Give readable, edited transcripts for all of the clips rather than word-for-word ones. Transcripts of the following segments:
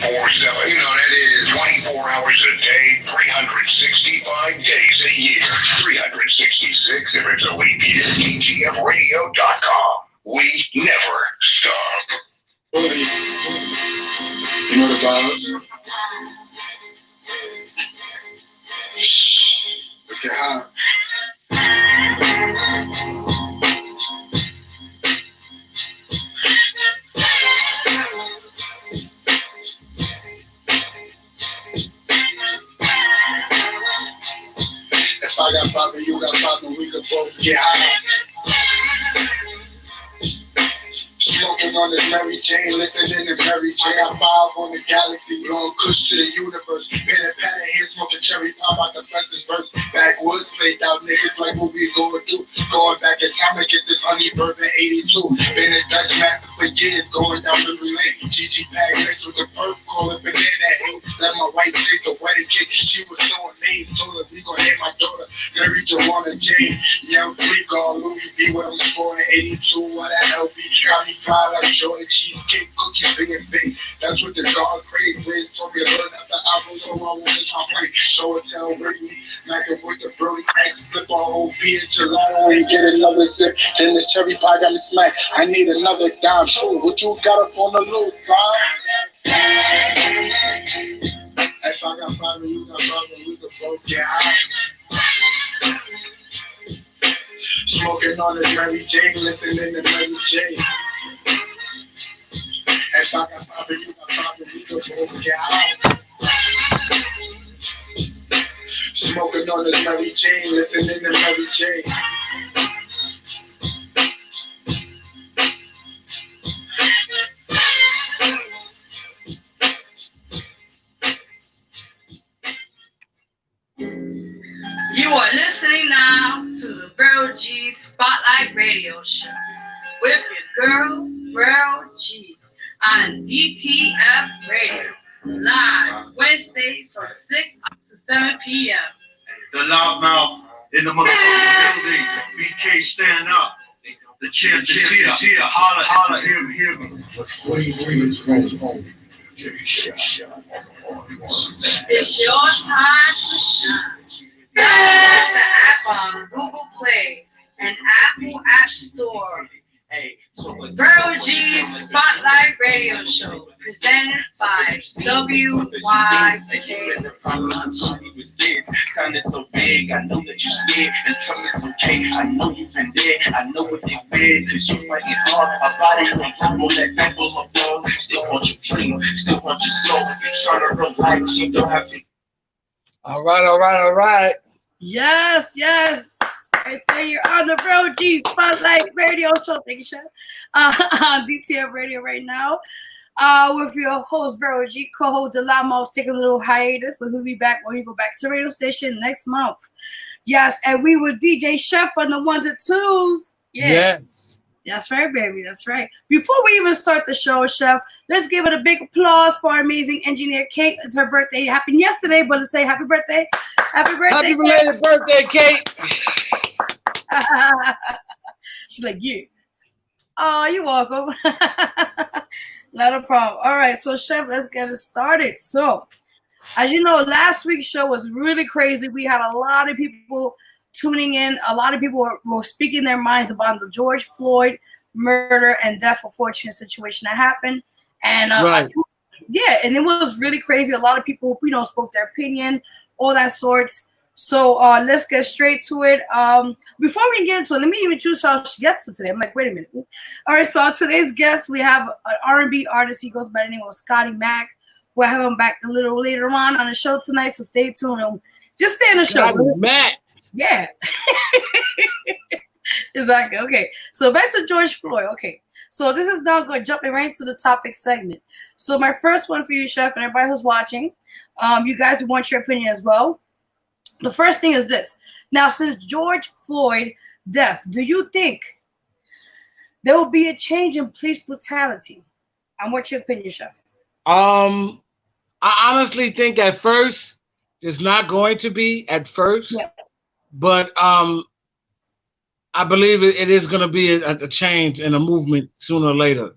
24/7. You know, that is 24 hours a day, 365 days a year, 366 if it's a leap year. TGFradio.com. We never stop. Buddy, you know the vibes. Let's get high. If I got five and you got five, then we could both get high. Smoking on this Mary Jane, listening to Mary J. I vibe on the galaxy, blowing kush to the universe. Been a pattern here, smoking cherry pop out the bestest verse. Backwoods, played out niggas like what we gonna do. Going back in time and get this honey bourbon 82. Been a Dutch master for years, going down memory lane. GG pack mixed with the perp, call it banana hate. Let my wife taste the wedding cake, she was so amazed. Told her we gon' name my daughter Mary Joanna Jane. Young freak on Louis V, what I'm scoring 82. What that LB got me fly like Jordan cheesecake, cookies being big. That's what the dog crave. Wiz told me to learn after I was so I want this my play. Show and tell Ricky, like it with the Brody X, flip on whole beer, gelato and get another sip. Then this cherry pie got me smacked. I need another dime. Show what you got up on the low side. If I got five and you got five, and we can both get high. Smoking on this Mary Jane, listening to Mary J. If I got five and you got five, and we can both get high. Smoking on this Mary Jane, listening to Mary J. You are listening now to the Vero G Spotlight Radio Show with your girl, Vero G, on DTF Radio, live Wednesday from 6 to 7 p.m. The loudmouth in the motherfucking building. BK stand up. The champ is here. Holla, holla, hear me. It's your time to shine. Download the app on Google Play and Apple App Store. Vero G Spotlight Radio Show, presented by WYK. Sounded so big, I know that you're scared, and trust it's okay. I know you've been there, I know what they fed, cause you're fighting hard. My body ain't on that back of my bone. Still want your dream, still want your soul. You're trying to relax, you don't have to. All right. Yes. Right there, you're on the Vero G Spotlight Radio Show. Thank you, Chef. On DTF Radio right now. With your host, Vero G, co-host Delamos, taking a little hiatus, but we'll be back when we go back to the radio station next month. Yes, and we will DJ Chef on the ones and twos. Yeah. Yes. That's right, baby. That's right. Before we even start the show, Chef, let's give it a big applause for our amazing engineer, Kate. It's her birthday. It happened yesterday, but let's say happy birthday. Happy birthday, Happy belated birthday, Kate. She's like, yeah. Oh, you're welcome. Not a problem. All right, so Chef, let's get it started. So, as you know, last week's show was really crazy. We had a lot of people tuning in. A lot of people were speaking their minds about the George Floyd murder and death, unfortunate situation that happened. And right. Yeah, and it was really crazy. A lot of people, spoke their opinion, all that sorts. So let's get straight to it. Before we get into it, let me introduce our guest today. I'm like, wait a minute. All right, so today's guest, we have an R&B artist. He goes by the name of Scotty Mac. We'll have him back a little later on the show tonight, so stay tuned. Just stay in the show. Scotty Mac. Yeah. Exactly. Okay, so back to George Floyd. Okay, so this is now going jumping right into the topic segment. So my first one for you, Chef, and everybody who's watching, you guys want your opinion as well. The first thing is this. Now, since George Floyd death, do you think there will be a change in police brutality? And what's your opinion, Chef? I honestly think at first there's not going to be at first, yeah. But I believe it is going to be a change and a movement sooner or later.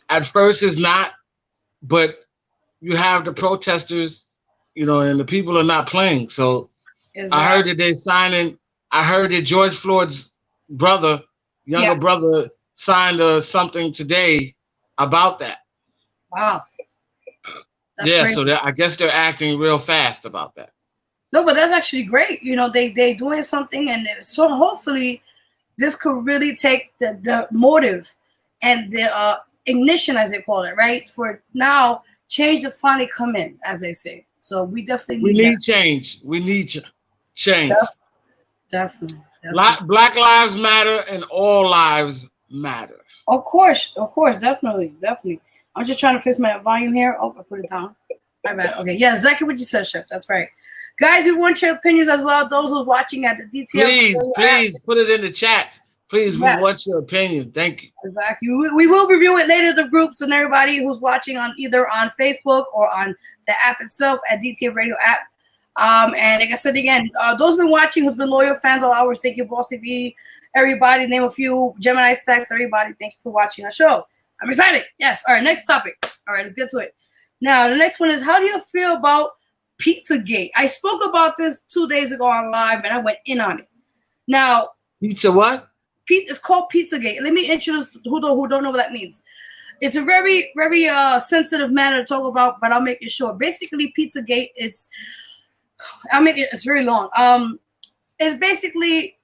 At first it's not, but you have the protesters, you know, and the people are not playing. So I heard that they're signing. I heard that George Floyd's brother, younger brother, signed something today about that. Wow. That's yeah, great. so I guess they're acting real fast about that. No, but that's actually great. You know, they doing something, and so hopefully this could really take the motive and the ignition, as they call it, right? For now, change to finally come in, as they say. So we definitely need change. We need change. Definitely. Black lives matter, and all lives matter. Of course, definitely. I'm just trying to fix my volume here. Oh, I put it down. My bad. Okay, yeah, exactly what you said, Chef. That's right. Guys, we want your opinions as well. Those who's watching at the DTF. Please put it in the chat. Please, we want your opinion. Thank you. Exactly. We will review it later, the groups and everybody who's watching on either on Facebook or on the app itself at DTF Radio app. And like I said again, those been watching who's been loyal fans all hours, thank you, Bossy B, everybody, name a few, Gemini Stacks, everybody, thank you for watching our show. I'm excited. Yes. All right, next topic. All right, let's get to it. Now, the next one is, how do you feel about Pizzagate? I spoke about this 2 days ago on live, and I went in on it. Now, pizza what? It's called Pizzagate. Let me introduce who don't know what that means. It's a very, very sensitive matter to talk about, but I'll make it short. Basically, Pizzagate, it's very long. It's basically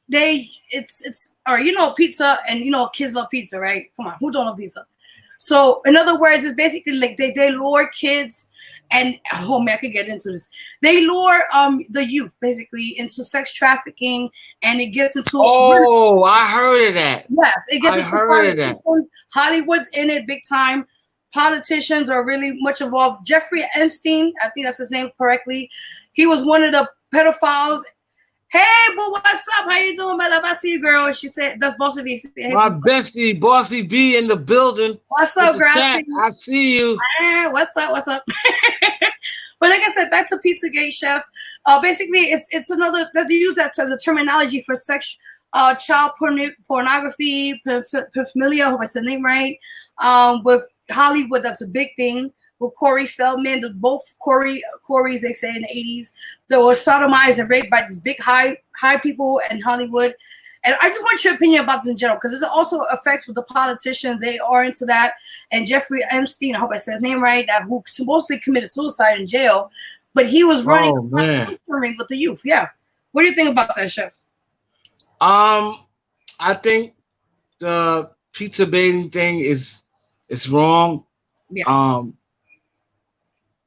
it's all right, you know pizza, and you know kids love pizza, right? Come on, who don't love pizza? So in other words, it's basically like they lure kids, and oh man, I could get into this. They lure the youth basically into sex trafficking, and it gets into I heard of that. Yes, it gets into heard of that. Hollywood's in it big time. Politicians are really much involved. Jeffrey Epstein, I think that's his name correctly. He was one of the pedophiles. Hey, boo, what's up? How you doing, my love? I see you, girl. She said, that's Bossy B. Hey, my bestie, Bossy B in the building. What's up, girl? I see you. What's up? But like I said, back to Pizzagate, Chef. Basically, it's another, they use that as a terminology for sex, child pornography, paraphernalia, I hope I said the name right. With Hollywood, that's a big thing. With Corey Feldman, both Corys, they say in the 80s, that were sodomized and raped by these big high people in Hollywood. And I just want your opinion about this in general, because this also affects with the politicians. They are into that. And Jeffrey Epstein, I hope I said his name right, who supposedly committed suicide in jail, but he was running with the youth. Yeah. What do you think about that, Chef? I think the pizza baiting thing is wrong. Yeah.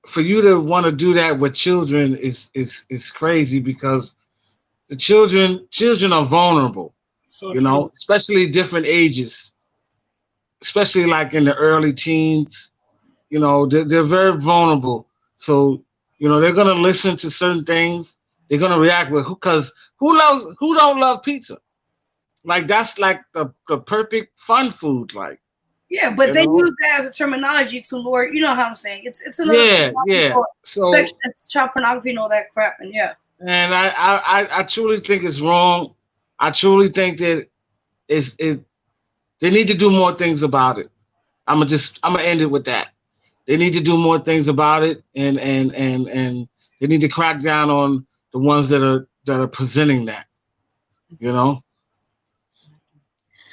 For you to want to do that with children is crazy, because the children are vulnerable, so you know, especially different ages, especially like in the early teens, you know, they're very vulnerable. So, you know, they're going to listen to certain things. They're going to react with, because who don't love pizza? Like, that's like the perfect fun food, like. Yeah, but they use that as a terminology to lure. You know how I'm saying? It's another So it's child pornography and all that crap, and yeah. And I truly think it's wrong. I truly think that they need to do more things about it. I'm gonna end it with that. They need to do more things about it, and they need to crack down on the ones that are presenting that. You know.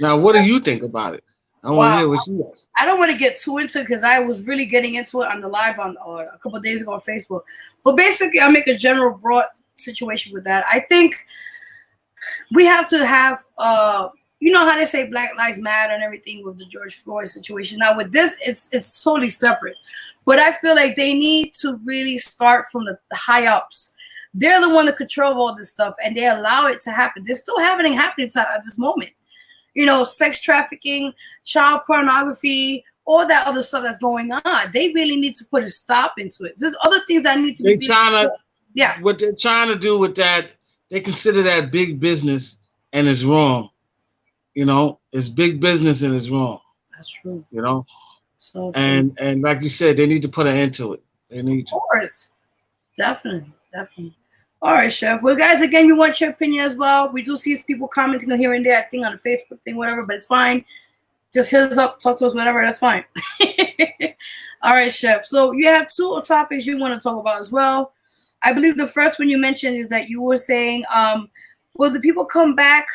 Now, what do you think about it? I want to hear what you guys. I don't want to get too into it, because I was really getting into it on the live a couple of days ago on Facebook. But basically, I'll make a general broad situation with that. I think we have to have, you know how they say Black Lives Matter and everything with the George Floyd situation. Now with this, it's totally separate. But I feel like they need to really start from the high ups. They're the one that control all this stuff, and they allow it to happen. They're still happening at this moment. You know, sex trafficking, child pornography, all that other stuff that's going on. They really need to put a stop into it. There's other things that need to be. What they're trying to do with that, they consider that big business, and it's wrong. You know, it's big business and it's wrong. That's true. You know, so true. And like you said, they need to put an end to it. They need to. Of course, definitely. All right, Chef. Well, guys, again, we want your opinion as well. We do see people commenting here and there, I think on the Facebook thing, whatever, but it's fine. Just hit us up, talk to us, whatever. That's fine. All right, Chef. So you have two topics you want to talk about as well. I believe the first one you mentioned is that you were saying, will the people come back?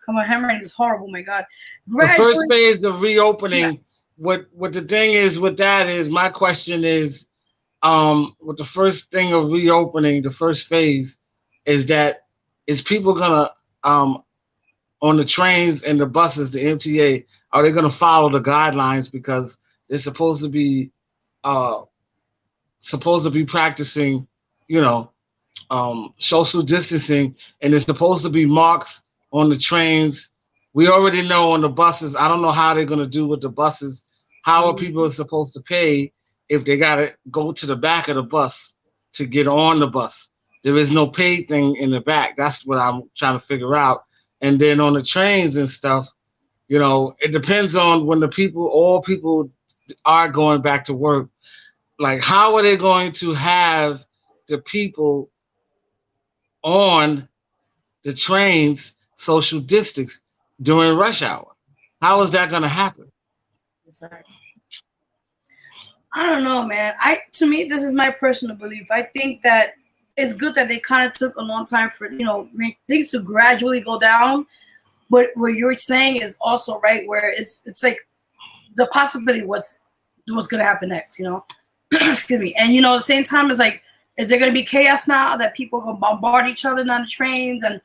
Oh, my handwriting is horrible. My God. The first phase of reopening. Yeah. What the thing is with that is, my question is, with the first thing of reopening, the first phase is that, is people gonna on the trains and the buses, the MTA, are they gonna follow the guidelines, because they're supposed to be practicing, social distancing, and there's supposed to be marks on the trains. We already know on the buses. I don't know how they're gonna do with the buses. How are people supposed to pay if they gotta go to the back of the bus to get on the bus? There is no pay thing in the back. That's what I'm trying to figure out. And then on the trains and stuff, it depends on when all people are going back to work. Like, how are they going to have the people on the trains social distance during rush hour? How is that going to happen? I don't know, man. To me, this is my personal belief. I think that it's good that they kind of took a long time for things to gradually go down. But what you're saying is also right, where it's like the possibility what's going to happen next. Excuse me. And at the same time, it's like, is there going to be chaos now that people are going to bombard each other on the trains and?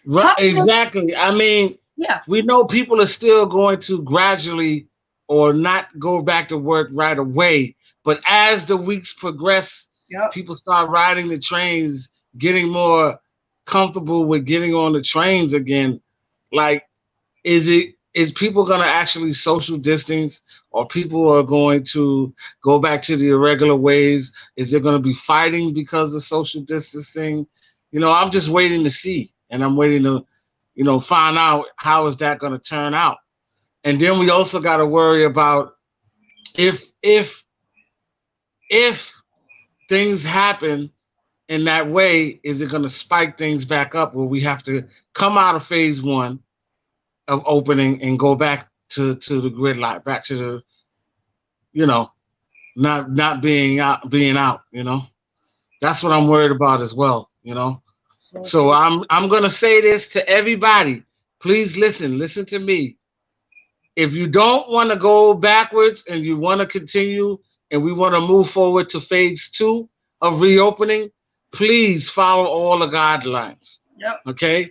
Right, exactly. I mean, yeah, we know people are still going to gradually or not go back to work right away. But as the weeks progress, people start riding the trains, getting more comfortable with getting on the trains again. Like, is people going to actually social distance, or people are going to go back to the irregular ways? Is there going to be fighting because of social distancing? I'm just waiting to see, and I'm waiting to, find out how is that going to turn out. And then we also got to worry about if things happen in that way, is it going to spike things back up where we have to come out of phase one of opening and go back to the gridlock, back to the, not being out. That's what I'm worried about as well. So I'm going to say this to everybody. Please listen to me. If you don't want to go backwards and you want to continue and we want to move forward to phase two of reopening, please follow all the guidelines. Yep. Okay?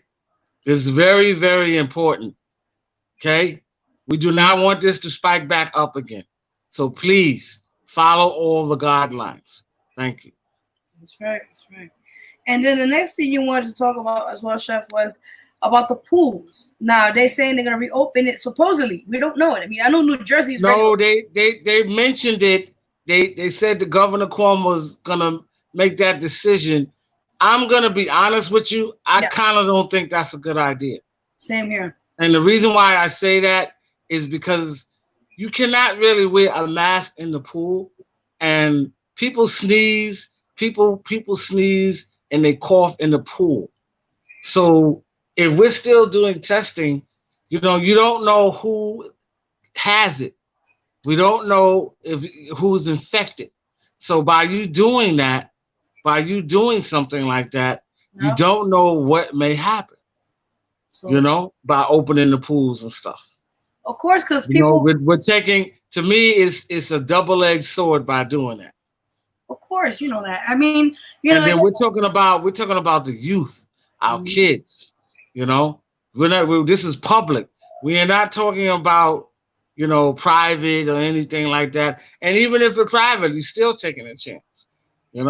This is very, very important. Okay? We do not want this to spike back up again. So please follow all the guidelines. Thank you. That's right. And then the next thing you wanted to talk about as well, Chef, was about the pools. Now they're saying they're gonna reopen it. Supposedly, we don't know it. I mean, I know New Jersey's. No, they mentioned it. They said the Governor Cuomo was gonna make that decision. I'm gonna be honest with you. I kind of don't think that's a good idea. Same here. And the reason why I say that is because you cannot really wear a mask in the pool, and people sneeze. People sneeze and they cough in the pool. So if we're still doing testing, you don't know who has it. We don't know who's infected. So by you doing something like that, you don't know what may happen. So, by opening the pools and stuff. Of course, because people we're taking, to me, it's a double-edged sword by doing that. Of course, you know that. I mean, and then we're talking about the youth, our kids. This is public. We are not talking about private or anything like that. And even if it's private, you're still taking a chance. And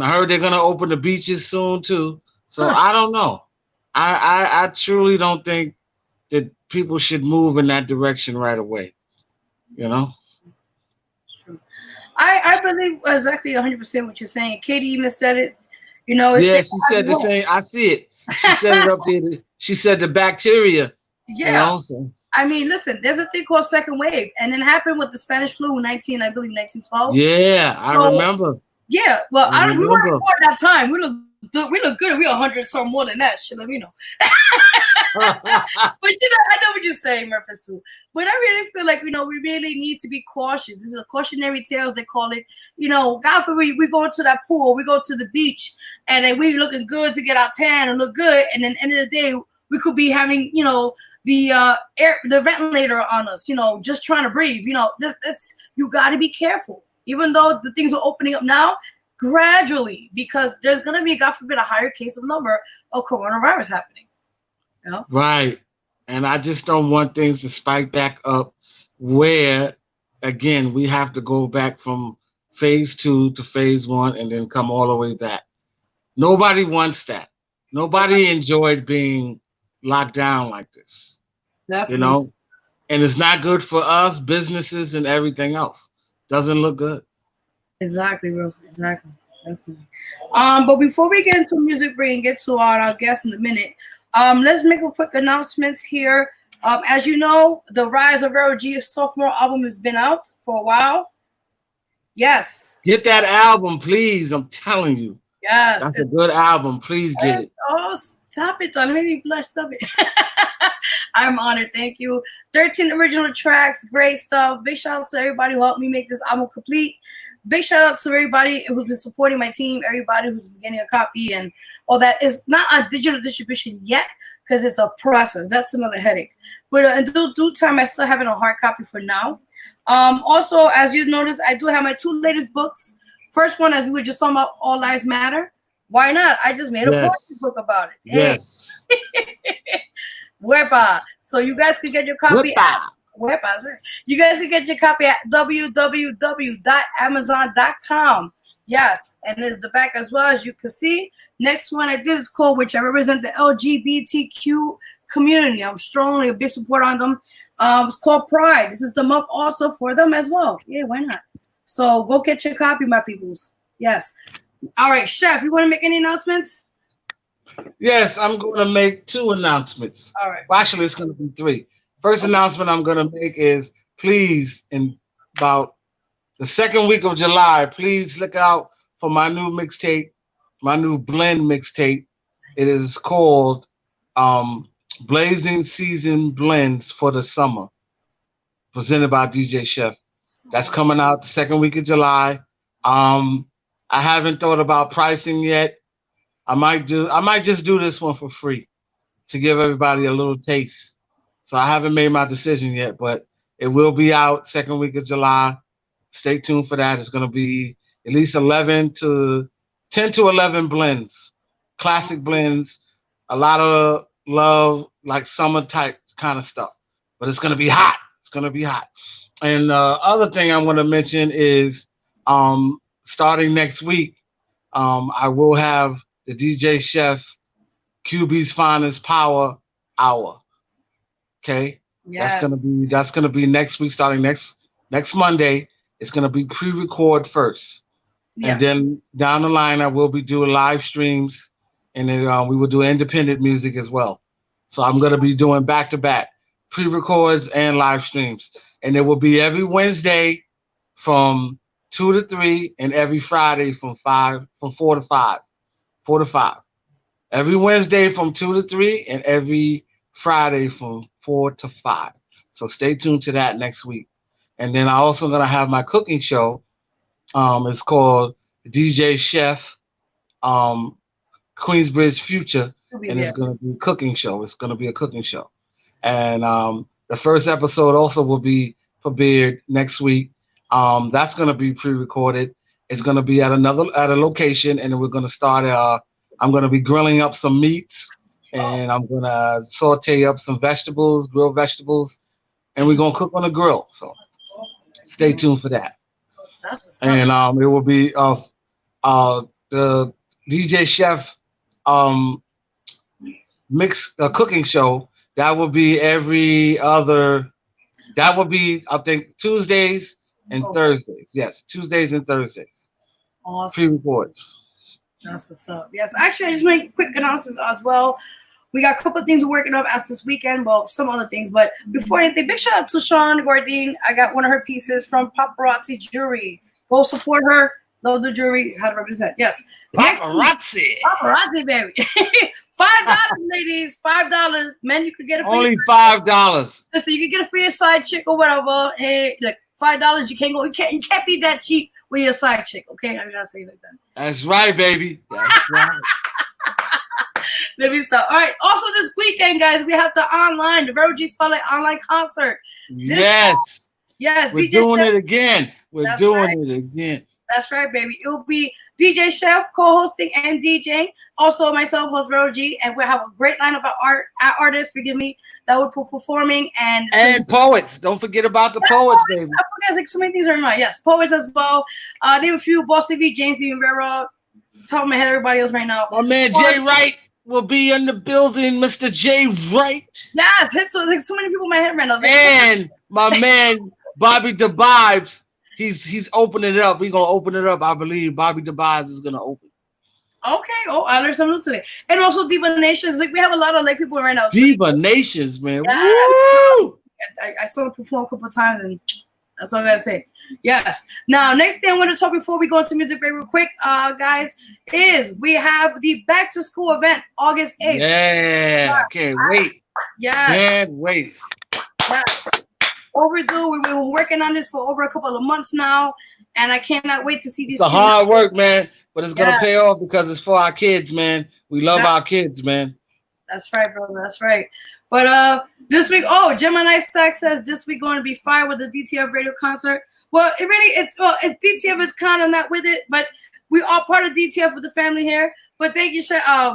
I heard they're gonna open the beaches soon too. So I don't know. I truly don't think that people should move in that direction right away. I believe exactly 100% what you're saying. Katie even said it. Yeah, she said the same. I see it. She said it up there. She said the bacteria. Yeah. I mean, listen, there's a thing called second wave, and it happened with the Spanish flu in 1912. Yeah, I remember. Yeah, well, we weren't born that time. We look good. We 100 something more than that. Shit, let me know. I know what you're saying, reference to. But I really feel like, we really need to be cautious. This is a cautionary tale, as they call it. God forbid we go to that pool, we go to the beach, and then we looking good to get our tan and look good, and then at the end of the day, we could be having, the ventilator on us, just trying to breathe. That's you got to be careful. Even though the things are opening up now, gradually, because there's going to be, God forbid, a higher case of number of coronavirus happening. Right. And I just don't want things to spike back up where, again, we have to go back from phase 2 to phase 1 and then come all the way back. Nobody wants that. Nobody enjoyed being locked down like this. Definitely. And it's not good for us, businesses, and everything else. Doesn't look good. Exactly, bro. Exactly. Definitely. But before we get into music break and get to our guest in a minute, let's make a quick announcement here. As you know, the Rise of Vero G's sophomore album has been out for a while. Yes. Get that album, please. I'm telling you. Yes. That's a good album. Please get it. Oh, stop it, Don. Maybe blush. Stop it. I'm honored. Thank you. 13 original tracks. Great stuff. Big shout out to everybody who helped me make this album complete. Big shout out to everybody who's been supporting my team, everybody who's been getting a copy and all that. It's not a digital distribution yet because it's a process. That's another headache. But in due time, I still have it on hard copy for now. Also, as you noticed, I do have my 2 latest books. First one, as we were just talking about, All Lives Matter. Why not? I just made a poetry book about it. Yes. Wepa. So you guys can get your copy You guys can get your copy at www.amazon.com. Yes, and there's the back as well, as you can see. Next one I did is called, which I represent the LGBTQ community. I'm strongly a big supporter on them. It's called Pride. This is the month also for them as well. Yeah, why not? So go get your copy, my peoples. Yes. All right, Chef, you want to make any announcements? Yes, I'm going to make 2 announcements. All right. Well, actually, it's going to be 3. First announcement I'm going to make is, please, in about the second week of July, please look out for my new mixtape, my new blend mixtape. It is called Blazing Season Blends for the Summer, presented by DJ Chef. That's coming out the second week of July. I haven't thought about pricing yet. I might just do this one for free to give everybody a little taste. So I haven't made my decision yet, but it will be out second week of July. Stay tuned for that. It's going to be at least 10 to 11 blends, classic blends, a lot of love, like summer type kind of stuff. But it's going to be hot. It's going to be hot. And other thing I want to mention is starting next week, I will have the DJ Chef QB's Finest Power Hour. Okay, yeah. That's gonna be next week, starting next Monday. It's gonna be pre-record first, and then down the line I will be doing live streams, and then we will do independent music as well. So I'm gonna be doing back-to-back pre-records and live streams, and it will be every Wednesday from 2 to 3, and every Friday from 4 to 5. Every Wednesday from 2 to 3, and every Friday from 4 to 5. So stay tuned to that next week. And then I'm also going to have my cooking show. It's called DJ Chef Queensbridge Future. And it's going to be a cooking show. It's going to be a cooking show. And the first episode also will be premiered next week. That's going to be pre-recorded. It's going to be at a location. And then we're going to start, I'm going to be grilling up some meats. And I'm going to saute up some vegetables, grilled vegetables, and we're going to cook on the grill. So stay tuned for that. And it will be the DJ Chef cooking show. That will be I think, Tuesdays and Thursdays. Yes, Tuesdays and Thursdays. Awesome. Pre-records. That's what's up. Yes, actually, I just make quick announcements as well. We got a couple of things we're working on as this weekend. Well, some other things. But before anything, big shout out to Sean Gordine. I got one of her pieces from Paparazzi Jewelry. Go support her. Love the jewelry. How to represent. Yes. Paparazzi. Paparazzi, baby. $5, ladies. $5. Men, you could get a free only $5. Listen, you can get a free side chick or whatever. Hey, look, $5. You can't go. You can't be that cheap with your side chick. Okay, I gotta say it like that. That's right, baby. That's right. Let me stop. All right. Also, this weekend, guys, we have the Vero G Spotlight online concert. Yes. We're DJ doing Chef, it again. We're doing it again. That's right, baby. It will be DJ Chef co-hosting and DJing. Also, myself, host Vero G, and we'll have a great lineup of artists. Forgive me, that will be performing and poets. Don't forget about the poets, baby. I forget like so many things are in mind. Yes, poets as well. Name a few: Boss TV, James, even Vero. Top of my head, everybody else right now. My man Jay Wright will be in the building, Mr. Jay Wright. Yes, it's like so many people in my head right now. And my man Bobby DeBibes, he's opening it up. We're gonna open it up. I believe Bobby DeBibes is gonna open. Okay. Oh, I learned something today. And also Diva Nations. Like we have a lot of like people right now. Diva Nations, man. Yes. Woo! I saw them perform a couple of times, and that's all I gotta say. Yes. Now, next thing I want to talk before we go into music break real quick, guys, is we have the back to school event August 8th. Yeah, I can't wait. Yeah. Can't wait. Yeah. Overdue. We've been working on this for over a couple of months now, and I cannot wait to see these. It's hard work, man, but it's gonna pay off because it's for our kids, man. We love our kids, man. That's right, brother. That's right. But this week, Gemini Stack says this week going to be fire with the DTF radio concert. Well, it's DTF is kind of not with it, but we are part of DTF with the family here. But thank you,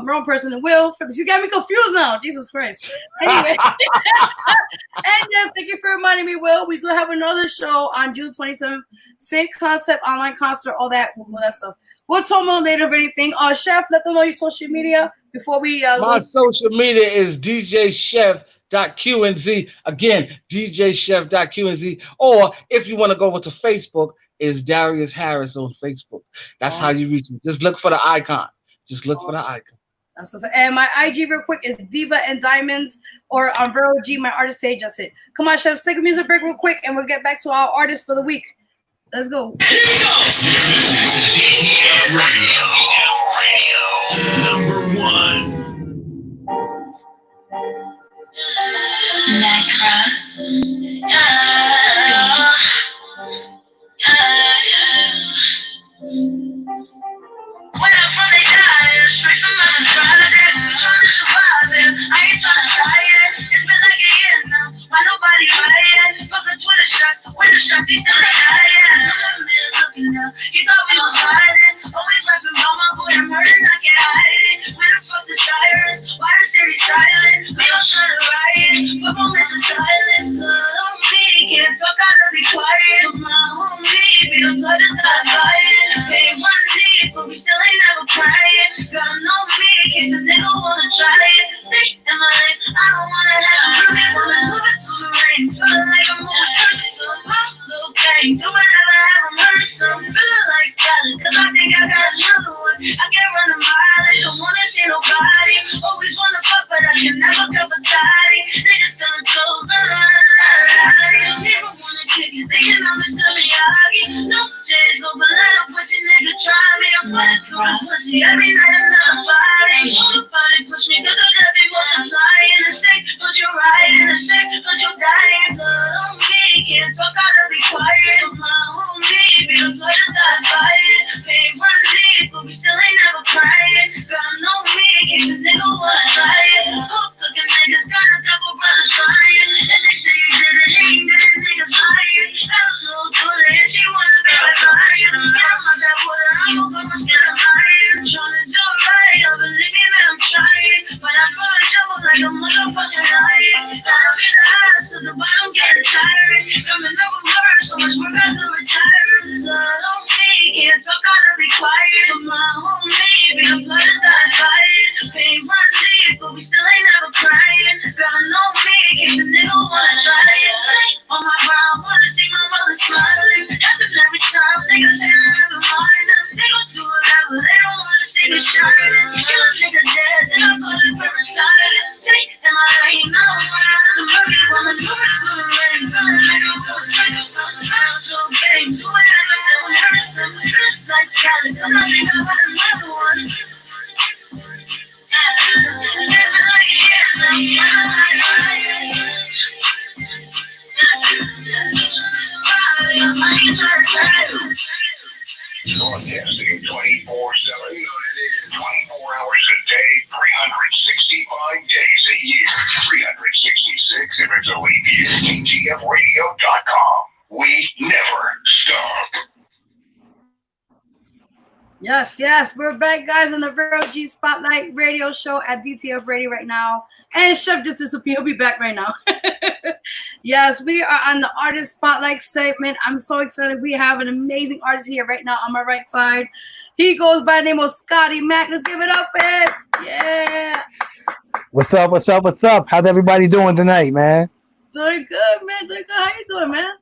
wrong person, and Will. You got me confused now. Jesus Christ. Anyway. And yes, thank you for reminding me, Will. We do have another show on June 27th. Same concept, online concert, all that stuff. We'll talk more later of anything. Chef, let them know your social media before we My social media is djchef.qnz. Again, djchef.qnz. Or if you want to go with the Facebook, is Darius Harris on Facebook. That's how you reach me. Just look for the icon. Just look for the icon. And my IG real quick is Diva and Diamonds, or on Vero G, my artist page. That's it. Come on, Chef, take a music break real quick, and we'll get back to our artist for the week. Let's go. Here we go. Radio. Number 1. When I'm from the diet, straight from my Friday, trying to survive it. I ain't trying to hide it. It's been like a year now. Why nobody rioting? Fuck the Twitter shots, winter shots, he's still like dying. I'm man looking now. He thought we was riding. Always laughing about my boy, I'm hurting, I can't hide it. Where the fuck the sirens? Why the city silent? We gon' start a riot, but moments of silence. On me, can't talk, I gotta be quiet. My homie, be the blood is got quiet. Pay one knee, but we still ain't never crying. God know me, in case a nigga wanna try it. Stay in my lane, I don't wanna have a really woman moving through the rain. Feeling like I'm moving searching some little gang. Do whatever, have a murder some. Feeling like Cali, cause I think I got another one. I can't run a mileage, don't wanna see nobody. Always wanna fuck, but I can never cover daddy. Niggas telling clothes, never wanna kick it, thinking I'm Mr. Miyagi. No days, no banana, pussy nigga try me. I'm putting through the pussy every night, another body. Nobody push me, cause the death be multiplying. The sick, cause you're riding, the sick, cause you're dying. Blood on me, can't talk, gotta be quiet. My homie, be the blood is got fired. Pay one knee, but we still ain't never crying. God know me, in case a nigga wanna try it. Hook cooking niggas, got a couple brothers crying. And they say you did it, he did it, niggas lying. I don't know, do it, she wanna be like lying. I'm not that water, I'm gonna go my skin, I'm lying. Trying to do it right, I believe me, man, I'm trying. But I'm full of trouble like a motherfucking lion. I don't get the eyes, cause the bottom getting tired. Coming over work, so much work I could retire. Blood on me, can't talk, gotta be quiet. My homie, be the blood is got fired. Pay one knee, but we still ain't never crying. God know me, in case a nigga wanna try it. On my ground, wanna see my mother smiling. Happen every time, niggas say I never mind them. They gon' do whatever, they don't wanna see me shining. Kill a nigga dead, then I call it parasite. Take in my lane, I don't wanna have the murky woman moving through the rain. Feeling like I'm going straight to something else, no game. Do whatever, they don't hurt something. It's like Cali, cause I think I got another one. Broadcasting 24/7. You know that is 24 hours a day, 365 days a year, 366 if it's a leap year. DTFradio.com. We never stop. Yes, yes, we're back, guys, on the Vero G Spotlight Radio Show at DTF Radio right now. And Chef just disappeared. He'll be back right now. Yes, we are on the Artist Spotlight segment. I'm so excited. We have an amazing artist here right now on my right side. He goes by the name of Scotty Mac. Let's give it up for him. Yeah. What's up? What's up? What's up? How's everybody doing tonight, man? Doing good, man. Doing good. How you doing, man?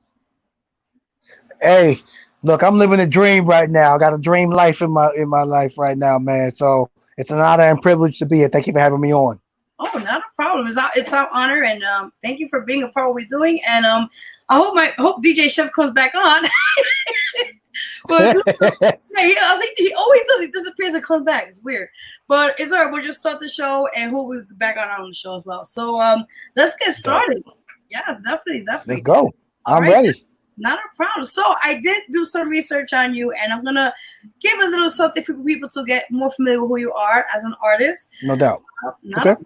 Hey, look, I'm living a dream right now. I got a dream life in my life right now, man. So it's an honor and privilege to be here. Thank you for having me on. Oh, not a problem. It's our honor, and thank you for being a part of what we're doing. And I hope DJ Chef comes back on. But yeah, I think he always does. He disappears and comes back. It's weird, but it's all right. We'll just start the show, and we'll be back on the show as well. So let's get started. Yes, definitely. Let's go. I'm ready. Not a problem. So I did do some research on you, and I'm gonna give a little something for people to get more familiar with who you are as an artist. No doubt. Not a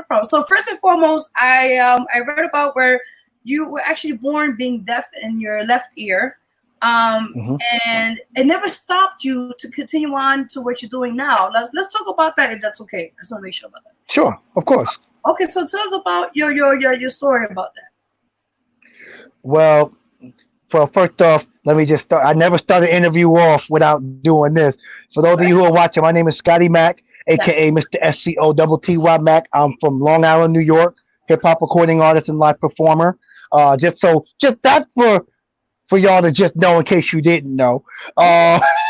problem. So first and foremost, I read about where you were actually born being deaf in your left ear, and it never stopped you to continue on to what you're doing now. Let's talk about that if that's okay. I just want to make sure about that. Sure, of course. Okay, so tell us about your story about that. Well, first off, let me just start. I never start an interview off without doing this. For those of you who are watching, my name is Scotty Mac, aka Mr. SCOTTY Mac. I'm from Long Island, New York, hip hop recording artist and live performer. Just that for y'all to just know in case you didn't know. But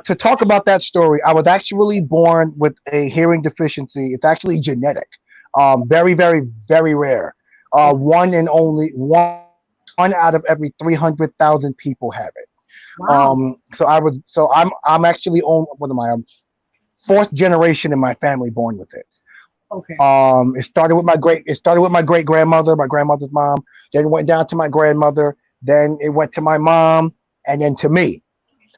to talk about that story, I was actually born with a hearing deficiency. It's actually genetic. Very, very, very rare. One and only one out of every 300,000 people have it. Wow. I'm actually on, what am I? I'm fourth generation in my family born with it. Okay. It started with my great grandmother, my grandmother's mom. Then it went down to my grandmother. Then it went to my mom, and then to me.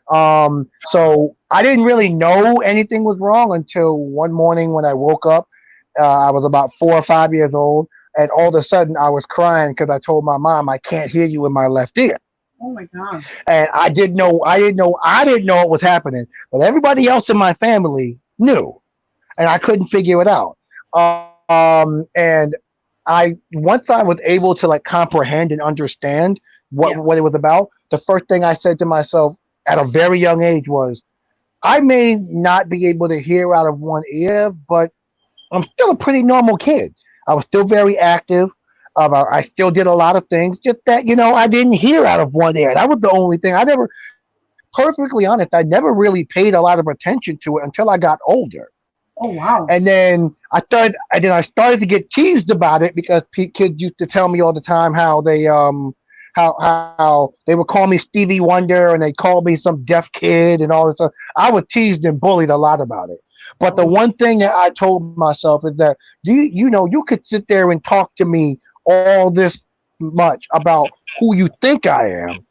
So I didn't really know anything was wrong until one morning when I woke up. I was about 4 or 5 years old, and all of a sudden I was crying because I told my mom I can't hear you in my left ear. Oh my God! And I didn't know what was happening, but everybody else in my family knew, and I couldn't figure it out. And once I was able to comprehend and understand what it was about, the first thing I said to myself at a very young age was, I may not be able to hear out of one ear, but I'm still a pretty normal kid. I was still very active. I still did a lot of things, just that, I didn't hear out of one ear. That was the only thing. Perfectly honest, I never really paid a lot of attention to it until I got older. Oh, wow. And then I started to get teased about it because kids used to tell me all the time how they how they would call me Stevie Wonder and they called me some deaf kid and all this stuff. I was teased and bullied a lot about it. But the one thing that I told myself is that you could sit there and talk to me all this much about who you think I am,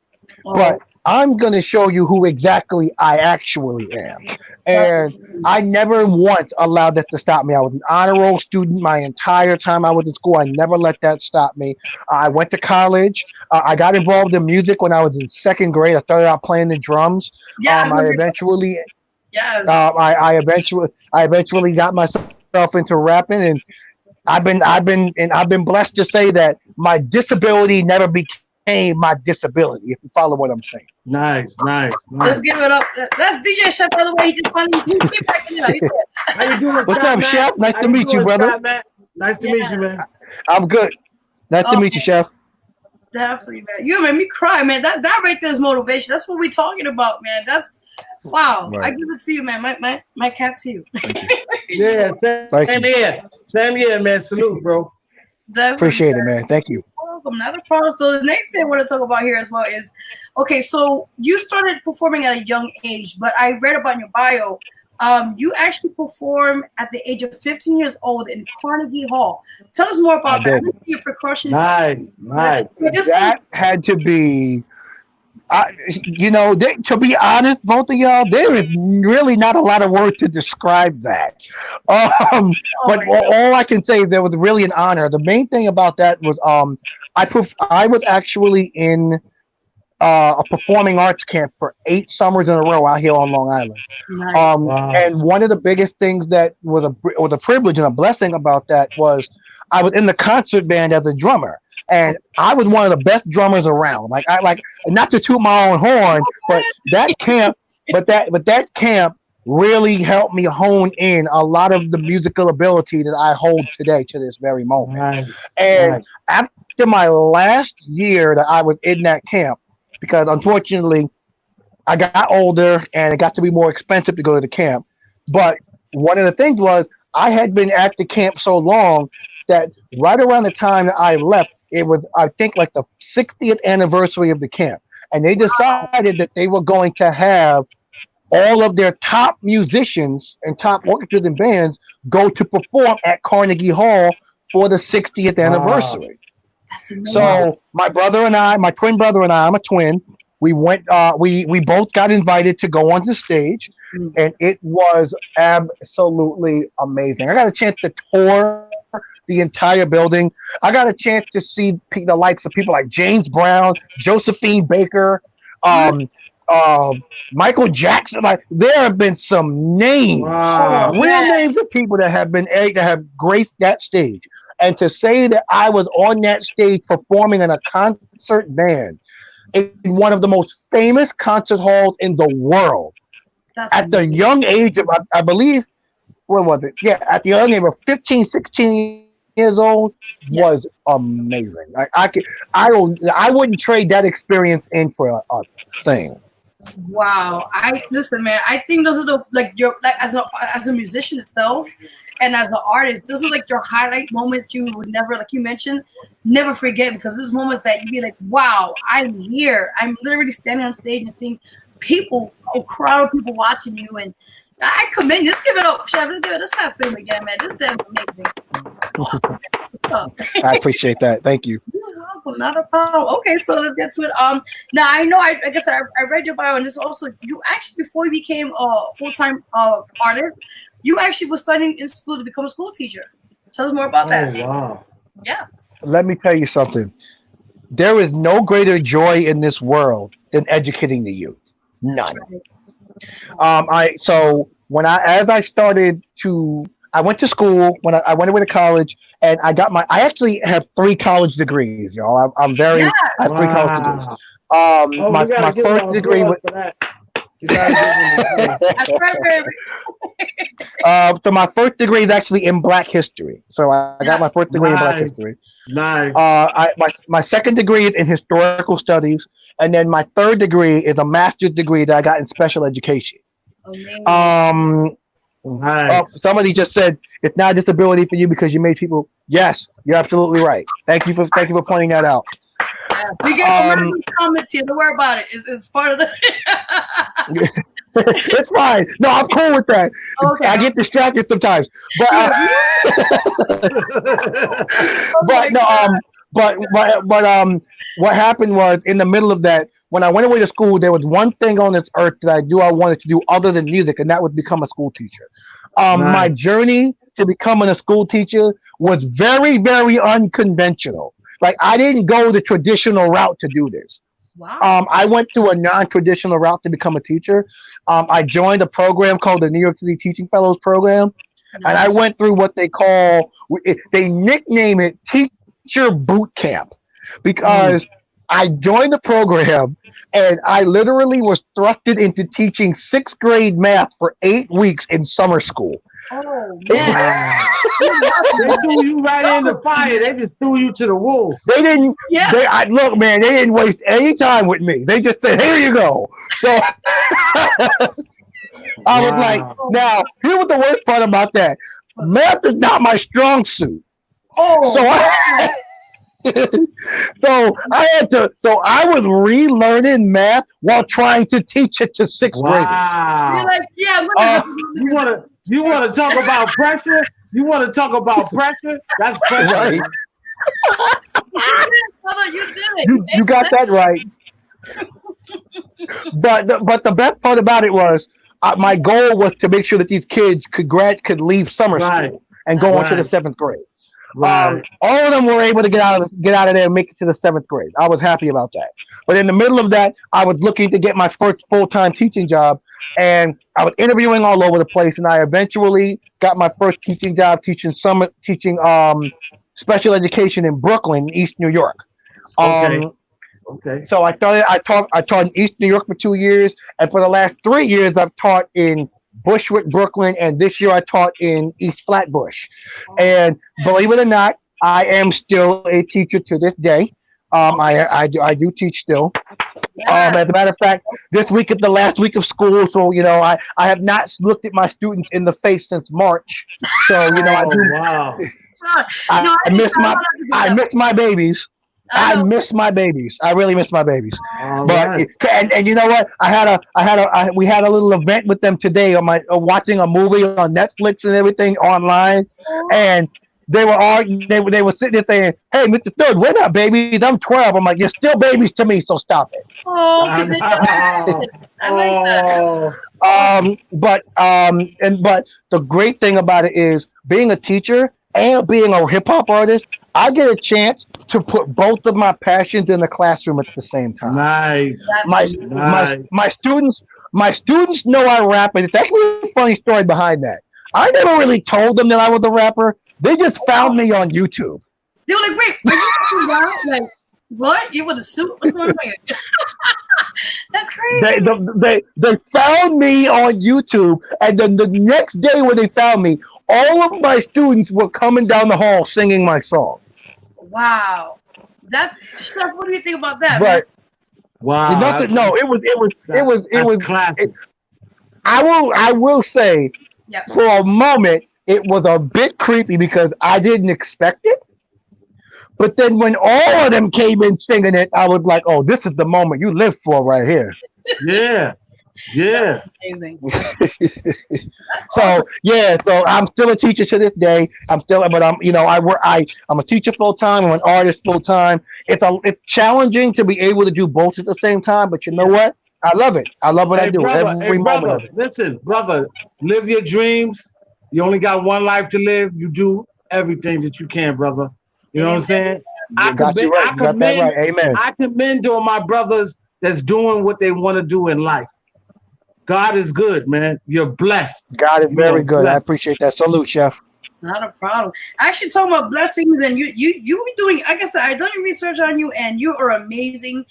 but I'm going to show you who exactly I actually am. And I never once allowed that to stop me. I was an honor roll student my entire time I was in school. I never let that stop me. I went to college. I got involved in music when I was in second grade. I started out playing the drums. Yeah, I eventually yes. I eventually got myself into rapping, and I've been blessed to say that my disability never became my disability, if you follow what I'm saying. Nice. Let's give it up. That's DJ Chef, by the way. He just finally came back in. How you doing? What's up, Chef? Nice to meet you, brother. Nice to meet you, man. I'm good. Nice to meet you, Chef. Definitely, man. You made me cry, man. That right there is motivation. That's what we're talking about, man. That's wow. Right. I give it to you, man. My cap to you. Yeah, same here, man. Salute, bro. Definitely. Appreciate it, man. Thank you. Welcome, not a problem. So the next thing I want to talk about here as well is, okay, so you started performing at a young age, but I read about in your bio You actually performed at the age of 15 years old in Carnegie Hall. Tell us more about that. Your percussion. Nice. That had to be. To be honest, both of y'all, there is really not a lot of words to describe that. But all I can say is that was really an honor. The main thing about that was I was actually in a performing arts camp for 8 summers in a row out here on Long Island. Nice. And one of the biggest things that was a privilege and a blessing about that was I was in the concert band as a drummer. And I was one of the best drummers around. Like not to toot my own horn, but that camp really helped me hone in a lot of the musical ability that I hold today to this very moment. Nice. After my last year that I was in that camp, because unfortunately I got older and it got to be more expensive to go to the camp. But one of the things was I had been at the camp so long that right around the time that I left, it was, I think, like the 60th anniversary of the camp. And they decided that they were going to have all of their top musicians and top orchestras and bands go to perform at Carnegie Hall for the 60th anniversary. That's amazing. So my brother and I, my twin brother and I, I'm a twin, we went, we both got invited to go on the stage, and it was absolutely amazing. I got a chance to tour the entire building. I got a chance to see the likes of people like James Brown, Josephine Baker, Michael Jackson. Like, there have been some names, real names of people that have graced that stage. And to say that I was on that stage performing in a concert band in one of the most famous concert halls in the world at the young age of, I believe, what was it? Yeah, at the young age of 15, 16 years old was amazing. Like, I wouldn't trade that experience in for a thing. Wow. Listen, man, I think those are the as a musician itself and as an artist, those are like your highlight moments you would never, like you mentioned, never forget, because there's moments that you'd be like, wow, I'm here. I'm literally standing on stage and seeing people, a crowd of people watching you, and I commend you. Let's give it up, Chef. Let's have film again, man. This is amazing. Awesome. I appreciate that. Thank you. You're welcome. Not a problem. Okay, so let's get to it. Now I know. I guess I read your bio, and this also, you actually, before you became a full-time artist, you actually was studying in school to become a school teacher. Tell us more about that. Wow. Yeah. Let me tell you something. There is no greater joy in this world than educating the youth. None. I went to school when I went away to college, and I actually have 3 college degrees, y'all. I have 3 college degrees. My first degree was That's right, baby. So my first degree is actually in Black history. So I got my first degree in Black history. Nice. My second degree is in historical studies, and then my third degree is a master's degree that I got in special education. Amazing. Nice. Somebody just said it's not a disability for you because you made people. Yes, you're absolutely right. Thank you for pointing that out. We get comments here. Don't worry about it. It's part of the. It's fine. No, I'm cool with that. Okay. I get distracted sometimes, but what happened was, in the middle of that, when I went away to school, there was one thing on this earth that I knew I wanted to do other than music, and that was become a school teacher. My journey to becoming a school teacher was very, very unconventional. Like, I didn't go the traditional route to do this. Wow. I went through a non-traditional route to become a teacher. I joined a program called the New York City Teaching Fellows Program, and I went through what they nickname it Teacher Boot Camp, because I joined the program and I literally was thrusted into teaching 6th grade math for 8 weeks in summer school. Oh, man. They threw you right in the fire. They just threw you to the wolves. They didn't. Yeah. Look, man, they didn't waste any time with me. They just said, "Here you go." So I was like, now, here's what the worst part about that. Math is not my strong suit. Oh. So I was relearning math while trying to teach it to sixth graders. Wow. You're like, yeah, I'm gonna You want to talk about pressure? You want to talk about pressure? That's pressure. Right. brother, you did it. You got that right. But the best part about it was my goal was to make sure that these kids could leave summer school and go on to the seventh grade. Right. All of them were able to get out of there and make it to the seventh grade. I was happy about that. But in the middle of that, I was looking to get my first full-time teaching job, and I was interviewing all over the place. And I eventually got my first teaching job teaching special education in Brooklyn, East New York. Okay. So I taught in East New York for 2 years, and for the last 3 years, I've taught in Bushwick, Brooklyn, and this year I taught in East Flatbush. And believe it or not, I am still a teacher to this day. I do teach still. As a matter of fact, this week is the last week of school, so I have not looked at my students in the face since March. So I do. Wow. I miss my babies. I miss my babies. I really miss my babies. But and you know what? We had a little event with them today on watching a movie on Netflix and everything online, and they were sitting there saying, "Hey, Mr. Third, we're not babies. I'm 12." I'm like, "You're still babies to me, so stop it." Oh, I like that. But the great thing about it is being a teacher and being a hip hop artist, I get a chance to put both of my passions in the classroom at the same time. Nice. My students know I rap, and it's actually a funny story behind that. I never really told them that I was a rapper. They just found me on YouTube. They were like, "Wait, like what? You with a suit? What's going on here?" That's crazy. They found me on YouTube, and then the next day when they found me, all of my students were coming down the hall singing my song. Wow, that's Chef. What do you think about that? But wow, it was classic. I will say, Yep. For a moment, it was a bit creepy because I didn't expect it. But then when all of them came in singing it, I was like, "Oh, this is the moment you live for right here." Yeah. Amazing. So I'm still a teacher to this day. I'm a teacher full time. I'm an artist full time. It's challenging to be able to do both at the same time, but you know what? I love it. I love what I do. Every moment of it. Listen, brother, live your dreams. You only got one life to live. You do everything that you can, brother. You know what I'm saying? You got that right. Amen. I commend on my brothers that's doing what they want to do in life. God is good, man. You're blessed. God is very good. I appreciate that. Salute, Chef. Not a problem. Actually, talking about blessings, and you be doing. Like I said, I done your research on you, and you are amazing.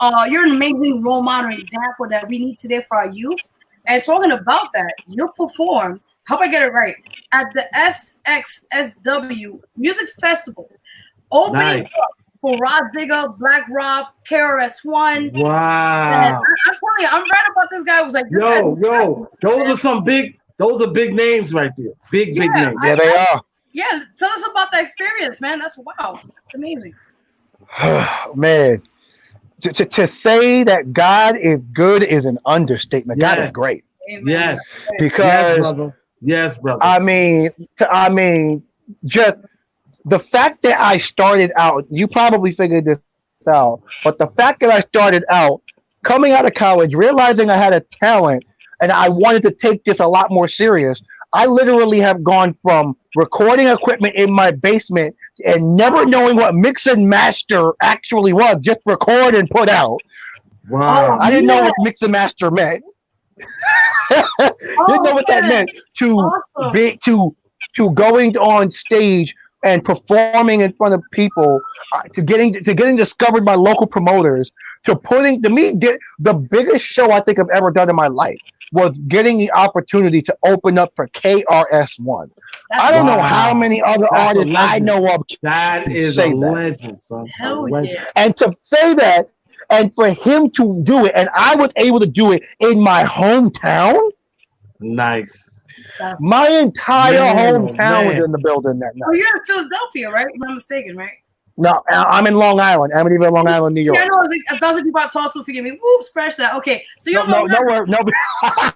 You're an amazing role model example that we need today for our youth. And talking about that, you performed. Hope I get it right at the SXSW Music Festival, opening up for Rod Digger, Black Rob, KRS-One. Wow! And I'm telling you, I'm right about this guy. I was like, those are big names right there. Big names. Yeah, they are. Yeah, tell us about that experience, man. That's wow. It's amazing. Man, to say that God is good is an understatement. God is great. Amen. Yes, because yes, brother. I mean, just the fact that I started out, you probably figured this out, but the fact that I started out coming out of college, realizing I had a talent and I wanted to take this a lot more serious, I literally have gone from recording equipment in my basement and never knowing what mix and master actually was, just record and put out. Wow. I didn't know what mix and master meant. Didn't know what that meant to going on stage and performing in front of people, to getting discovered by local promoters, to the biggest show I think I've ever done in my life was getting the opportunity to open up for KRS-One. I don't know how many other artists I know of. That is a legend, son. Hell yeah. And to say that, and for him to do it, and I was able to do it in my hometown. Nice. My entire hometown was in the building that night. Oh, you're in Philadelphia, right? If I'm not mistaken, right? No, I'm in Long Island. Amityville, Long Island, New York. Yeah, I know. Like 1,000 people I talked to. Forgive me. Whoop, scratch that. Okay, so you're no, no, no, no. Hey, listen,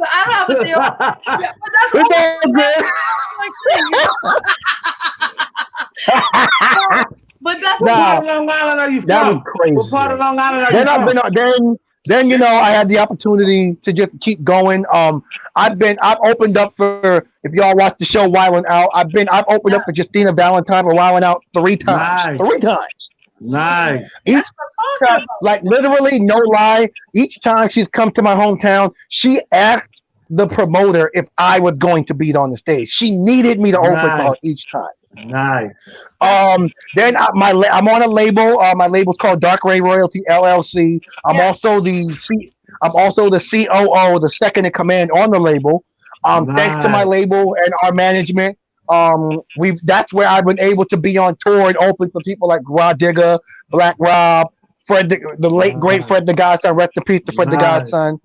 I don't have a deal. Yeah, but that's It's all good. But that's what part of Long Island are you from? That was crazy. What part of Long Island are then you from? Then you know I had the opportunity to just keep going. I've opened up for, if y'all watch the show Wildin' Out, I've opened up for Justina Valentine for Wildin' Out 3 times. Nice. 3 times. Nice. That's what I'm talking about. Like literally, no lie. Each time she's come to my hometown, she asked the promoter if I was going to be on the stage. She needed me to open for her each time. Nice. Then I'm on a label. My label's called Dark Ray Royalty LLC. I'm also the COO, the second in command on the label. Thanks to my label and our management, that's where I've been able to be on tour and open for people like Rod Digger, Black Rob, Fred, the late great Fred the Godson. Rest in peace to Fred the Godson.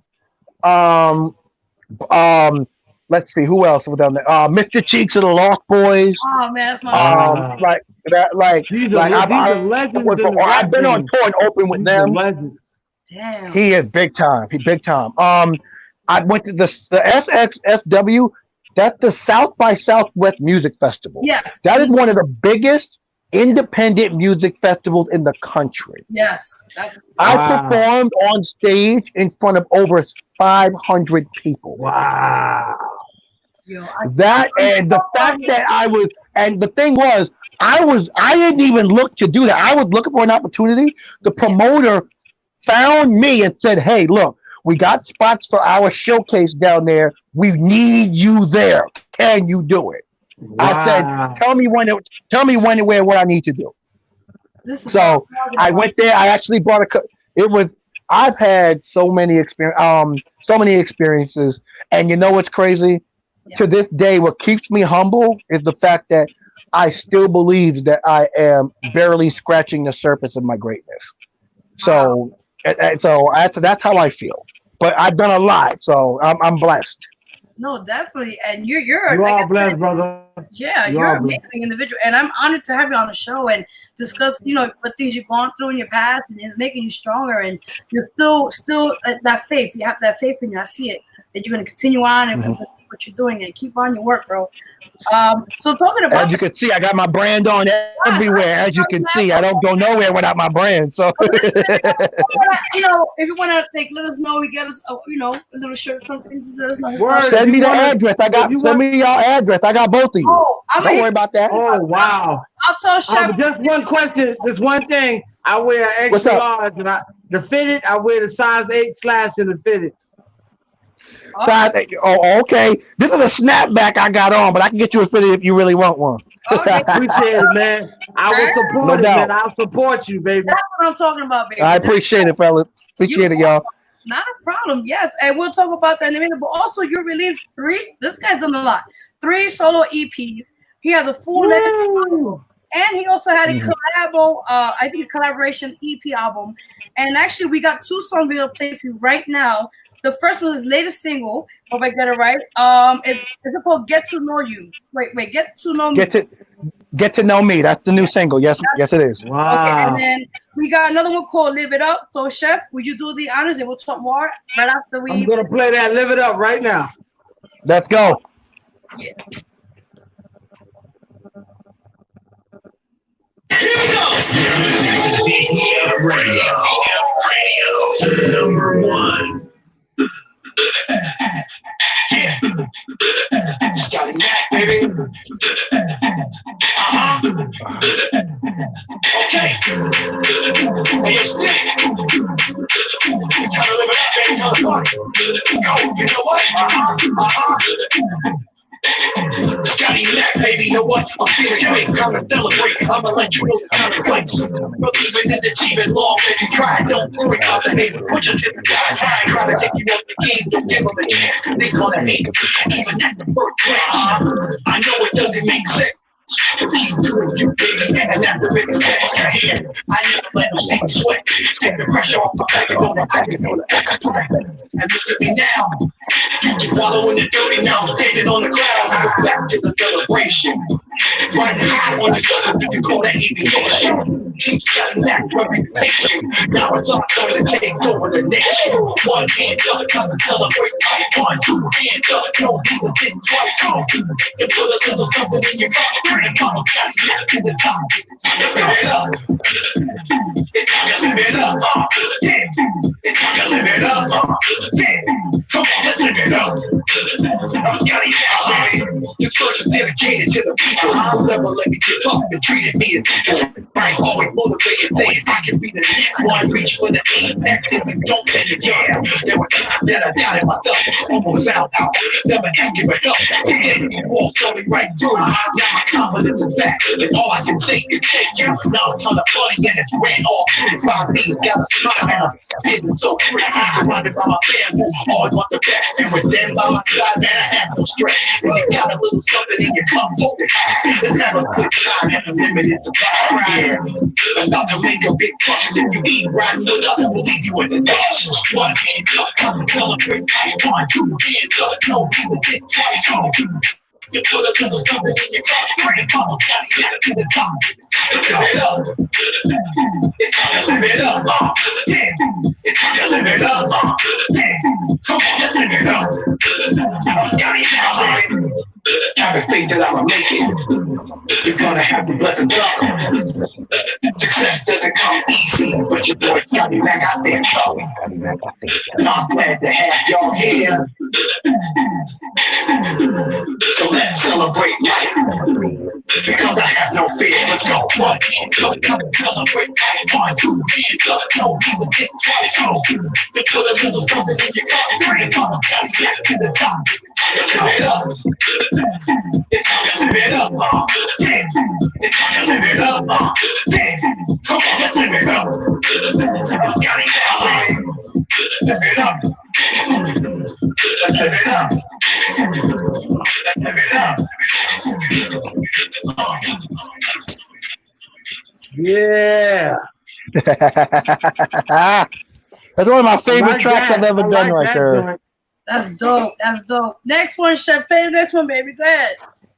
Let's see who else was down there. Mr. Cheeks of the Lost Boys. Oh man, that's my like that. I've been on tour and open with them. Damn. He is big time. He's big time. I went to the SXSW. That's the South by Southwest Music Festival. Yes. That is one of the biggest independent music festivals in the country. Yes. I performed on stage in front of over 500 people. Wow. And the fact that and the thing was, I didn't even look to do that. I was looking for an opportunity. The promoter found me and said, "Hey, look, we got spots for our showcase down there. We need you there. Can you do it?" Wow. I said, "Tell me when, and where, what I need to do." So I went there. I actually bought I've had so many experiences, and you know what's crazy? Yeah. To this day, what keeps me humble is the fact that I still believe that I am barely scratching the surface of my greatness. So, that's how I feel. But I've done a lot, so I'm blessed. No, definitely, and you're like all blessed, brother. Yeah, you're an amazing individual, and I'm honored to have you on the show and discuss, what things you've gone through in your past, and it's making you stronger. And you're still that faith. You have that faith in you. I see it that you're going to continue on and what you're doing and keep on your work, bro. So talking about, as you can see, I got my brand on everywhere. As you can see, I don't go nowhere without my brand. So, if you want to let us know, we get us, a little shirt, something. Just let us know. Send me the address. Send me your address. I got both of you. Don't worry about that. Oh wow! I'll tell Chef. Just one question. There's one thing. I wear extra large, and the fitted. I wear the size 8/ in the fitted. Okay. This is a snapback I got on, but I can get you a fitted if you really want one. Okay. Appreciate it, man. I will support it, man. I'll support you, baby. That's what I'm talking about, baby. I appreciate it, fellas. Appreciate it, y'all. Not a problem. Yes, and we'll talk about that in a minute. But also, you released 3. This guy's done a lot. 3 solo EPs. He has a full album, and he also had a collaboration EP album. And actually, we got 2 songs we're gonna play for you right now. The first was his latest single. Hope I get it right. It's called "Get to Know You." Wait, "Get to Know Me." Get to Know Me. That's the new single. Yes, it is. Wow. Okay, and then we got another one called "Live It Up." So, Chef, would you do the honors, and we'll talk more right after we. I'm gonna play that "Live It Up" right now. Let's go. Yeah. Here we go. DTF Radio, number 1. Yeah. Scotty Mac, baby. Okay. Hey, yo, Stick. It's time to live it up, baby. Tell the party. Go. You know what? Scotty Mac, baby, you know what? I'm feeling great, time to celebrate. I'm electrical, kind of place. Believing in the team as long as you try. Don't worry about the hate. Put your shit aside. Try to take you off the game. Don't give them a chance. They gonna hate. Even at the first glance. I know it doesn't make sense. Keep doing you, baby, and that's the biggest best. Yeah, I never let them see me sweat. Take the pressure off my back and go to I can know that. And look at me now. You keep following the dirty now. I'm standing on the ground. Go back to the celebration. Right now, on the gutter, you call that aviation. Keep stepping back, reputation. Now it's our turn to take over the nation. One hand up, come and celebrate. One, two hands up, no people get twice on. You put a little something in your cup, and come on, got to the top. Live it up. It's time to live it up. It's time to live it up. Come on, let's live it up. This verse is dedicated to the people who never let me give up and treated me as equal. I always motivated, saying I can be the next one. Reach for the aim, active and don't let it jam. There were times that I doubted myself, almost found out, never asking for help. Today, walk coming right through. Now my confidence is back, and all I can say is thank you. Now it's on the party and it's ran all through. Find me, got a smile and I'm feeling so free. Surrounded by my family, always want the best. And with them by my side, man, I have no stress. And you got a little something in your cup, hold it high. Let's have a good time and a limited supply. Yeah, about to make a big fuss. If you ain't riding with us, we'll leave you in the dust. One hand up, come and celebrate. One, two hands up, no people get twice home. You put a little something in your cup, bring it up, got to the top. Live it up. It's time to live it up. It's time to live it up. Come on, let's live it up. Having faith that I'ma make it. You're gonna have to let it up. Success doesn't come easy, but your boy's got me back out there, Charlie. And I'm glad to have y'all here. So let's celebrate life. Because I have no fear. Let's go. One hand up, come celebrate. One, two hands up, no people get twice home. You put a little something in your cup, bring it up, back to the top. Live it up. It's time to live it up. It's time to live it up. Come on, let's live it up. Live it up. Let's live it up. Let's live it up. Yeah. That's one of my favorite tracks I've ever done right there. That's dope. That's dope. Next one, Chef. Play the next one, baby. Go ahead.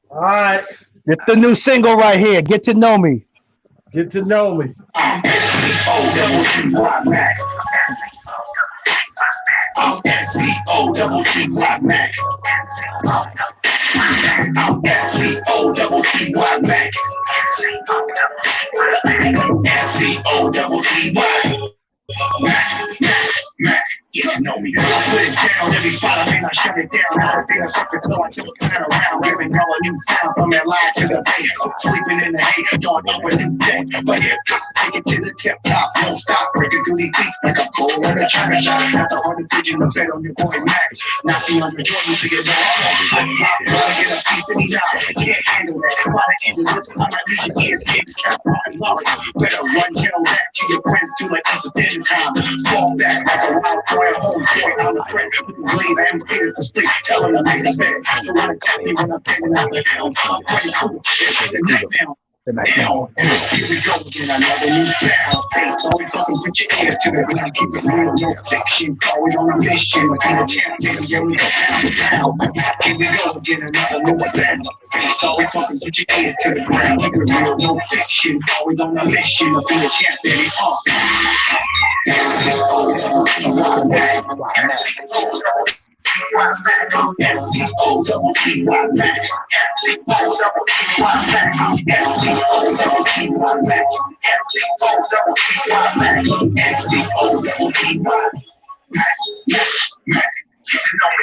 All right. It's the new single right here. Get to know me. Get to know me. I'm S-C-O-double-T-Y Mac. I'm S-C-O-double-T-Y Mac. S-C-O-double-T-Y Mac. Get to know me. I put it down every spot I may not shut it down. I think I suck it so I just turn around. Giving y'all a new sound from that line to the base. Sleeping in the hay, dawn up a new day. But hip hop, take it to the tip top. Don't stop, breaking through these beats like a bull in a China shop. That's a hard decision to bet on your boy Mac. Not the under Jordan to get all. I'm not gonna get a piece of me now. Can't handle that. By the end of this, I might need your ears, baby. Cap on knowledge. Better run, tell that to your friends. Do like it's a dinner time. Fall back like a wild boy. Home boy, I'm a friend. Believe I am here to sleep. Tell him to make the bed. You wanna tell me when I'm getting out the hell. I'm pretty cool. It's the night now. Now, here we go again, another new sound. Face always fucking put your ears to the ground. Keep it real, no fiction. Always on a mission. Be the champion, yeah, we go down. Here we go again, another new sound. Face always fucking put your ears to the ground. Keep it real, no fiction. Always on a mission. Be the champion, S-C-O-double-T-Y Mac.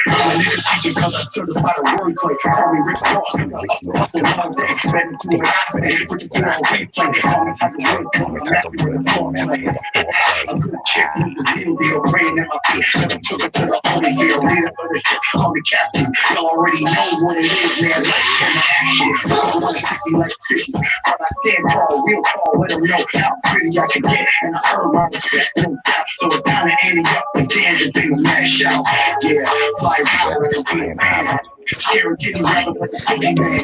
I'm a nigga teacher cause I certified a wordplay. Call me Rick Ross, one day, better do an accident. Put it on replay, call me type of word, call me Matthew with a formula. A good chick with the real deal, praying at my feet. Never took it to the only year, leader of the ship, call me captain. Y'all already know what it is, man, like camera action. I don't wanna hit me like 50, but I stand tall, real tall, let them know how pretty I can get. And I earn my respect, no doubt. So it's time to end it up and then to bring a mash out. Yeah, fly high like a big man. Scary kitty rabbit like the boogeyman.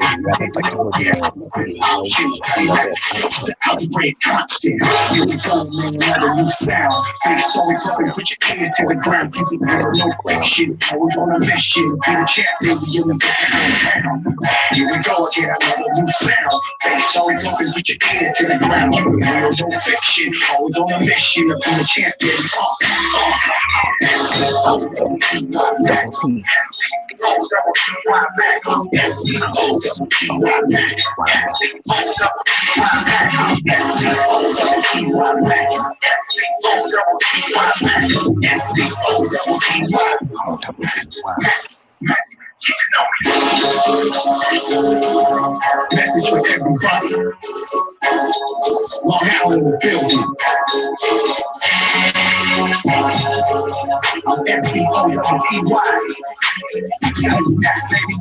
Outbreak constant. Here we go, man, another new sound. Face sorry, fucking put your ear to the ground. People never no question. I was on a mission. Be the champ, baby, in the town. Here we go again, another new sound. Face sorry, fucking put your ear to the ground. Real no fiction. I was on a mission to be the champ, baby. Message for everybody. Long Island in the building. I'm MCOWTY. Tell you that, baby.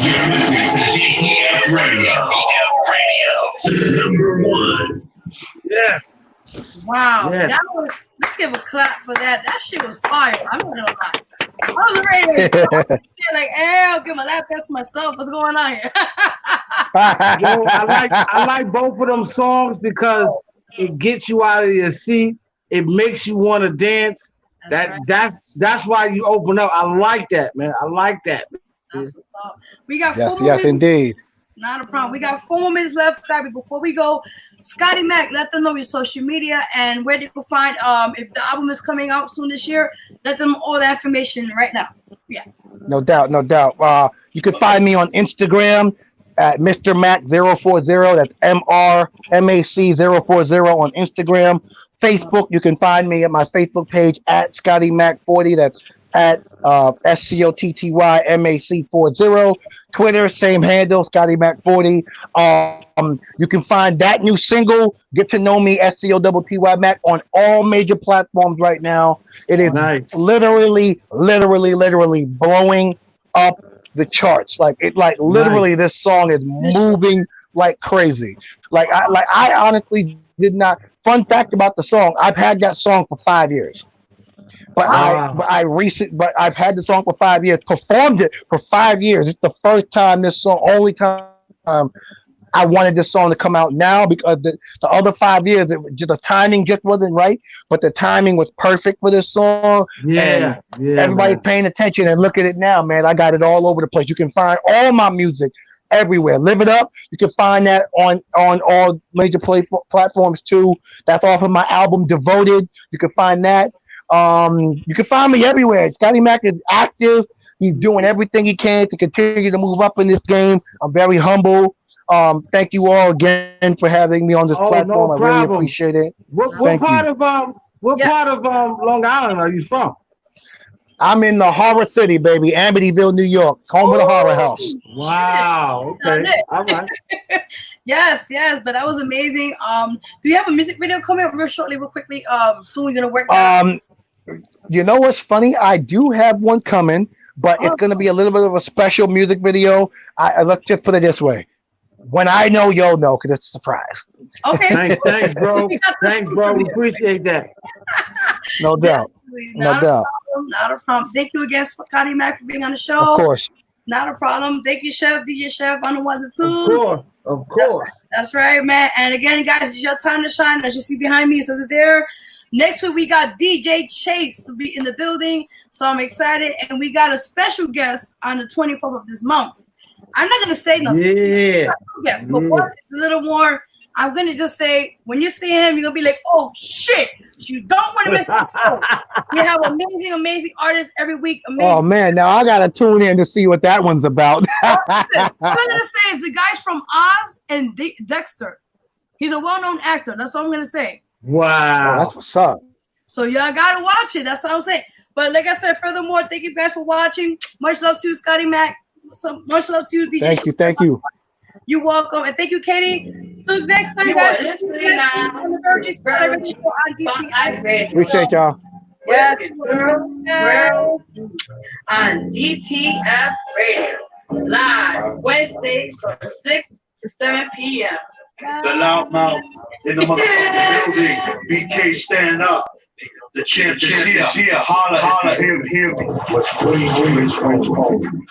You're listening to DTF Radio. Number one. Yes. Wow. Yes. That was, let's give a clap for that. That shit was fire. I'm not gonna lie. I was ready to like, hey, I'll give my lap dance to myself. What's going on here? Yo, I like both of them songs because it gets you out of your seat. It makes you want to dance. That's why you open up. I like that, man. I like that. That's what's up. We got Yes, 4 yes, minutes. indeed. Not a problem. We got 4 more minutes left, Gabby. Before we go, Scotty Mac, let them know your social media and where they can find if the album is coming out soon this year. Let them know all that information right now. Yeah. No doubt, no doubt. You can find me on Instagram at Mr. Mac 040. That's MRMAC 040 on Instagram. Facebook, you can find me at my Facebook page at Scotty Mac 40. That's at SCOTTYMAC40. Twitter, same handle, Scotty Mac 40. You can find that new single, Get to Know Me, SCOTTY Mac, on all major platforms right now. It is literally blowing up the charts. Literally, this song is moving like crazy. I honestly did not. Fun fact about the song: I've had that song for 5 years. But I've had the song for 5 years, performed it for 5 years. It's the first time only time I wanted this song to come out now, because the other 5 years, the timing just wasn't right, but the timing was perfect for this song. Everybody's paying attention, and look at it now, man. I got it all over the place. You can find all my music everywhere. Live It Up. You can find that on all major platforms too. That's off of my album Devoted. You can find that. You can find me everywhere. Scotty Mac is active. He's doing everything he can to continue to move up in this game. I'm very humble. Thank you all again for having me on this platform. No I really appreciate it. What part of Long Island are you from? I'm in the horror city, baby, Amityville, New York, home of the horror house. Wow. Okay. All right. Yes, but that was amazing. Do you have a music video coming up real shortly, real quickly? Soon we're gonna work that out? You know what's funny? I do have one coming, but it's gonna be a little bit of a special music video. Let's just put it this way: when I know, you'll know, because it's a surprise. Okay. Thanks, bro. Thanks, bro. We appreciate that. No doubt. Not a problem. Thank you again, Scotty Mac, for being on the show. Of course. Not a problem. Thank you, Chef, DJ Chef, on the ones and twos. Of course. That's right, man. And again, guys, it's your time to shine. As you see behind me, it says it there. Next week, we got DJ Chase to be in the building. So I'm excited. And we got a special guest on the 24th of this month. I'm not going to say nothing. Yes, but what is a little more, I'm going to just say, when you see him, you're going to be like, oh, shit. You don't want to miss the show. We have amazing artists every week. Oh, man. Now I got to tune in to see what that one's about. All I'm going to say is the guys from Oz and Dexter. He's a well-known actor. That's all I'm going to say. Wow. Oh, that's what's up. So y'all got to watch it. That's what I'm saying. But like I said, furthermore, thank you guys for watching. Much love to you, Scotty Mac. So much love to you, DJ. Thank you. You're welcome. And thank you, Katie. So next time, guys. Listening now. On the Vero G Spotlight Radio on DTI. Appreciate y'all. Yes. with your girl, Vero, on DTF Radio. Live Wednesdays from 6 to 7 p.m. The loudmouth in the motherfucking building. BK stand up. The champ is here. Holla, holla, hear me. What's going on?